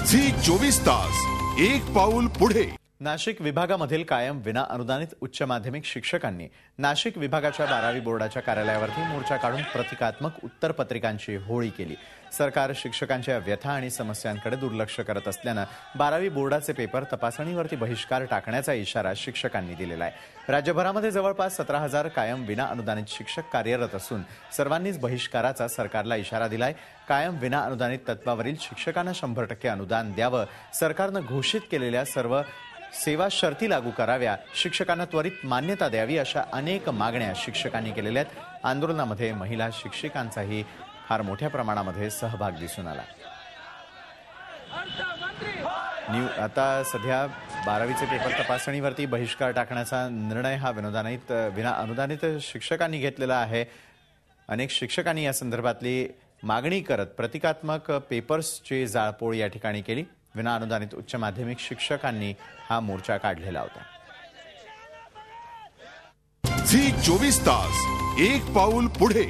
Zee 24 तास एक पाऊल पुढे। नाशिक विभागामधील कायम विना अनुदानित उच्च माध्यमिक शिक्षकांनी नाशिक विभागाच्या 12वी बोर्डाच्या कार्यालयावरती मोर्चा काढून प्रतिकात्मक उत्तरपत्रिकांची होळी केली। सरकार शिक्षकांच्या व्यथा आणि समस्यांकडे दुर्लक्ष करत असल्याने 12वी बोर्डाचे पेपर तपासणीवरती बहिष्कार टाकण्याचा इशारा शिक्षकांनी दिलेला आहे। राज्यभरामध्ये जवळपास 17,000 कायम विना अनुदानित शिक्षक कार्यरत असून सर्वांनीच बहिष्काराचा सरकारला इशारा दिलाय। कायम विना अनुदानित तत्वावरील शिक्षकांना 100% अनुदान द्यावं, सरकारनं घोषित केलेल्या सर्व सेवा शर्ती लागू कराव्या, शिक्षकांना त्वरित मान्यता द्यावी अशा अनेक मागण्या शिक्षकांनी केलेल्या आहेत। आंदोलनामध्ये महिला शिक्षकांचाही फार मोठ्या प्रमाणामध्ये सहभाग दिसून आला। आता सध्या 12वीचे पेपर तपासणीवरती बहिष्कार टाकण्याचा निर्णय हा विना अनुदानित शिक्षकांनी घेतलेला आहे। अनेक शिक्षकांनी या संदर्भातली मागणी करत प्रतिकात्मक पेपर्सची जाळपोळ या ठिकाणी केली। विना अनुदानित उच्च माध्यमिक शिक्षकांनी हा मोर्चा काढलेला होता। झी 24 तास एक पाऊल पुढे।